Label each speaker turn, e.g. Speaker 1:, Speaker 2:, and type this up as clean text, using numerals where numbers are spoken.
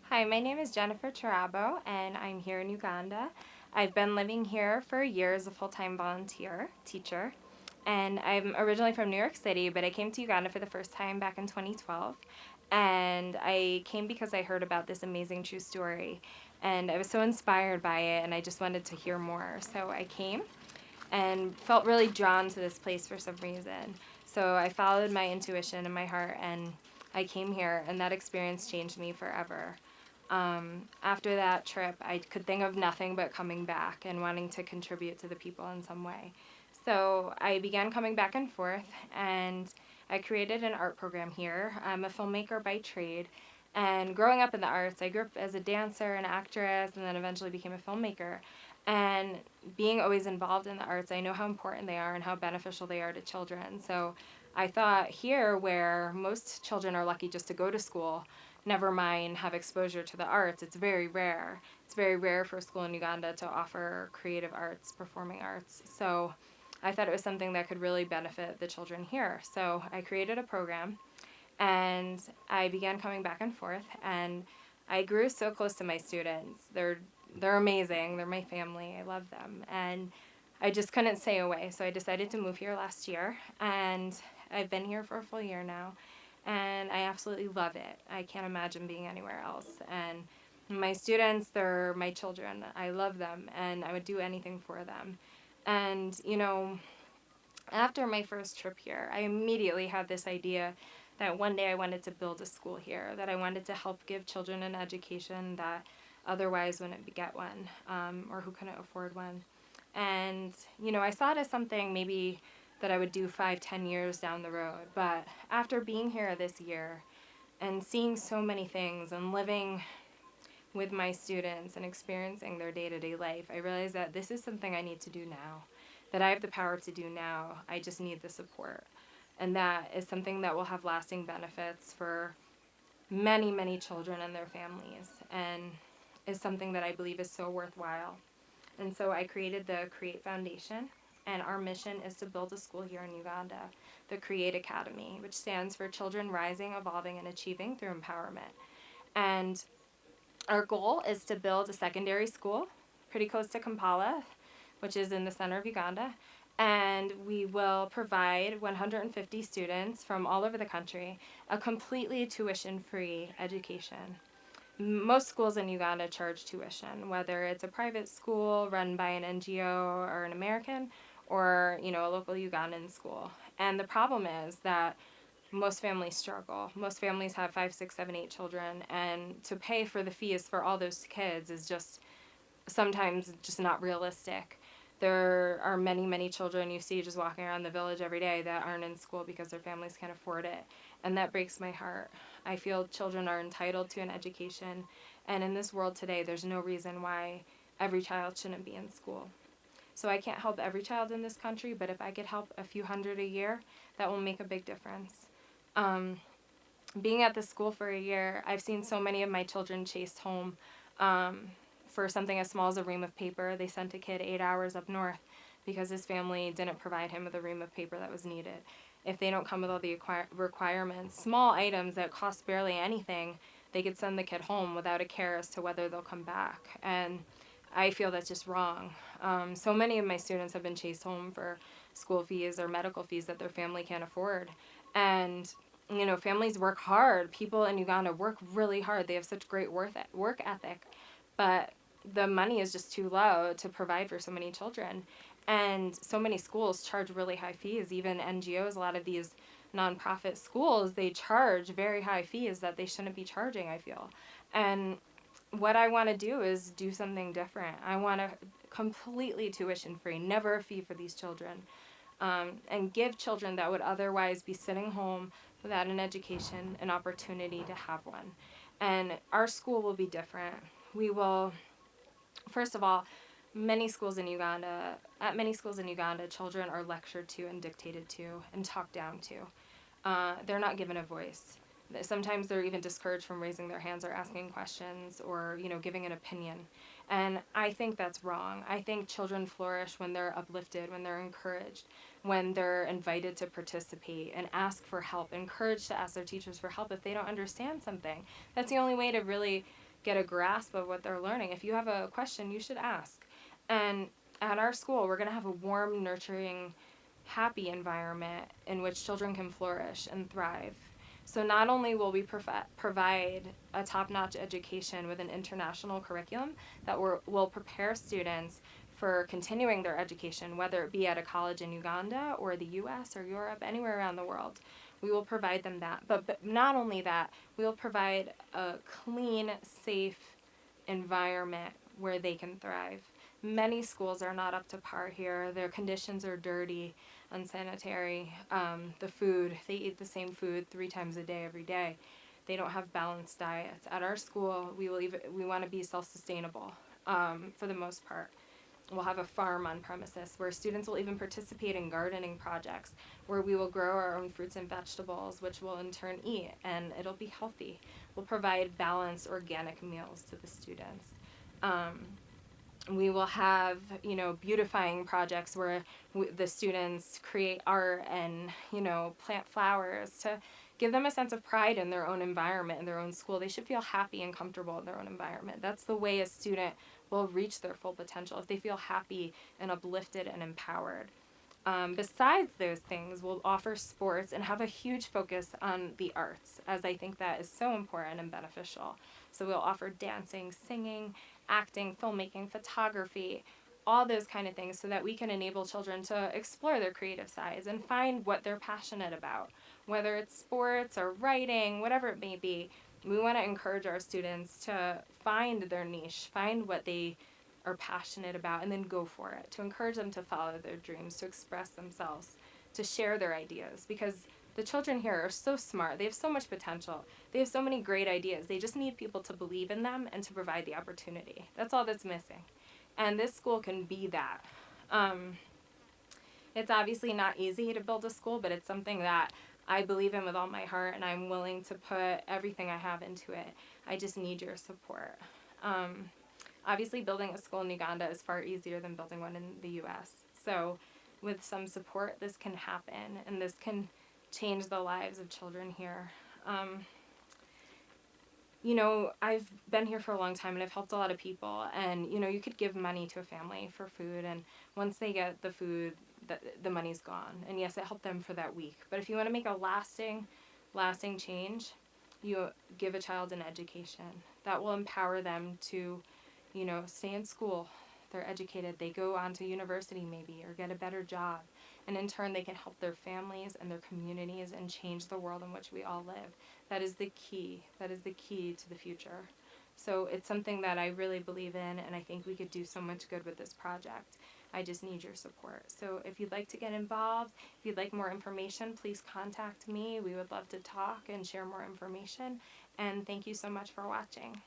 Speaker 1: Hi, my name is Jennifer Kirabo, and I'm here in Uganda. I've been living here for a year as a full-time volunteer teacher, and I'm originally from New York City, but I came to Uganda for the first time back in 2012. And I came because I heard about this amazing true story, and I was so inspired by it, and I just wanted to hear more. So I came and felt really drawn to this place for some reason. So I followed my intuition and my heart, and I came here, and that experience changed me forever. After that trip, I could think of nothing but coming back and wanting to contribute to the people in some way. So I began coming back and forth, and I created an art program here. I'm a filmmaker by trade, and growing up in the arts, I grew up as a dancer, an actress, and then eventually became a filmmaker. And being always involved in the arts, I know how important they are and how beneficial they are to children. So I thought here, where most children are lucky just to go to school, never mind have exposure to the arts, it's very rare. It's very rare for a school in Uganda to offer creative arts, performing arts. So I thought it was something that could really benefit the children here. So I created a program, and I began coming back and forth, and I grew so close to my students. They're amazing. They're my family. I love them. And I just couldn't stay away. So I decided to move here last year, and I've been here for a full year now, and I absolutely love it. I can't imagine being anywhere else. And my students, they're my children. I love them, and I would do anything for them. And, after my first trip here, I immediately had this idea that one day I wanted to build a school here, that I wanted to help give children an education that otherwise wouldn't get one, or who couldn't afford one. And, I saw it as something maybe that I would do 5, 10 years down the road. But after being here this year and seeing so many things and living with my students and experiencing their day-to-day life, I realized that this is something I need to do now, that I have the power to do now. I just need the support. And that is something that will have lasting benefits for many, many children and their families, and is something that I believe is so worthwhile. And so I created the Create Foundation, and our mission is to build a school here in Uganda, the Create Academy, which stands for Children Rising, Evolving, and Achieving Through Empowerment. And our goal is to build a secondary school pretty close to Kampala, which is in the center of Uganda, and we will provide 150 students from all over the country a completely tuition-free education. Most schools in Uganda charge tuition, whether it's a private school run by an NGO or an American, or a local Ugandan school. And the problem is that most families struggle. Most families have 5, 6, 7, 8 children, and to pay for the fees for all those kids is just sometimes just not realistic. There are many, many children you see just walking around the village every day that aren't in school because their families can't afford it. And that breaks my heart. I feel children are entitled to an education. And in this world today, there's no reason why every child shouldn't be in school. So I can't help every child in this country, but if I could help a few hundred a year, that will make a big difference. Um, Being at this school for a year, I've seen so many of my children chased home. For something as small as a ream of paper. They sent a kid 8 hours up north because his family didn't provide him with a ream of paper that was needed. If they don't come with all the requirements, small items that cost barely anything, they could send the kid home without a care as to whether they'll come back. And I feel that's just wrong. So many of my students have been chased home for school fees or medical fees that their family can't afford. And families work hard. People in Uganda work really hard. They have such great work ethic. But the money is just too low to provide for so many children. And so many schools charge really high fees. Even NGOs, a lot of these nonprofit schools, they charge very high fees that they shouldn't be charging, I feel. And what I want to do is do something different. I want to completely tuition free, never a fee for these children, and give children that would otherwise be sitting home without an education an opportunity to have one. And our school will be different. We will, first of all, at many schools in Uganda, children are lectured to and dictated to and talked down to. They're not given a voice. Sometimes they're even discouraged from raising their hands or asking questions or, giving an opinion. And I think that's wrong. I think children flourish when they're uplifted, when they're encouraged, when they're invited to participate and ask for help, encouraged to ask their teachers for help if they don't understand something. That's the only way to really get a grasp of what they're learning. If you have a question, you should ask. And at our school, we're going to have a warm, nurturing, happy environment in which children can flourish and thrive. So not only will we provide a top-notch education with an international curriculum that will prepare students for continuing their education, whether it be at a college in Uganda or the US or Europe, anywhere around the world, we will provide them that. But not only that, we will provide a clean, safe environment where they can thrive. Many schools are not up to par here. Their conditions are dirty, unsanitary. The food, they eat the same food 3 times a day, every day. They don't have balanced diets. At our school, we want to be self-sustainable for the most part. We'll have a farm on premises where students will even participate in gardening projects where we will grow our own fruits and vegetables, which we'll in turn eat, and it'll be healthy. We'll provide balanced organic meals to the students. We will have, beautifying projects where the students create art and, plant flowers to give them a sense of pride in their own environment, in their own school. They should feel happy and comfortable in their own environment. That's the way a student will reach their full potential, if they feel happy and uplifted and empowered. Besides those things, we'll offer sports and have a huge focus on the arts, as I think that is so important and beneficial. So we'll offer dancing, singing, acting, filmmaking, photography, all those kind of things, so that we can enable children to explore their creative sides and find what they're passionate about, whether it's sports or writing, whatever it may be. We want to encourage our students to find their niche, find what they are passionate about, and then go for it, to encourage them to follow their dreams, to express themselves, to share their ideas, because the children here are so smart. They have so much potential. They have so many great ideas. They just need people to believe in them and to provide the opportunity. That's all that's missing. And this school can be that. It's obviously not easy to build a school, but it's something that I believe in with all my heart, and I'm willing to put everything I have into it. I just need your support. Obviously, building a school in Uganda is far easier than building one in the U.S. So with some support, this can happen, and this can change the lives of children here. I've been here for a long time, and I've helped a lot of people. And, you could give money to a family for food, and once they get the food, the money's gone. And yes, it helped them for that week. But if you want to make a lasting change, you give a child an education that will empower them to, stay in school. They're educated. They go on to university maybe, or get a better job. And in turn, they can help their families and their communities and change the world in which we all live. That is the key. That is the key to the future. So it's something that I really believe in, and I think we could do so much good with this project. I just need your support. So if you'd like to get involved, if you'd like more information, please contact me. We would love to talk and share more information. And thank you so much for watching.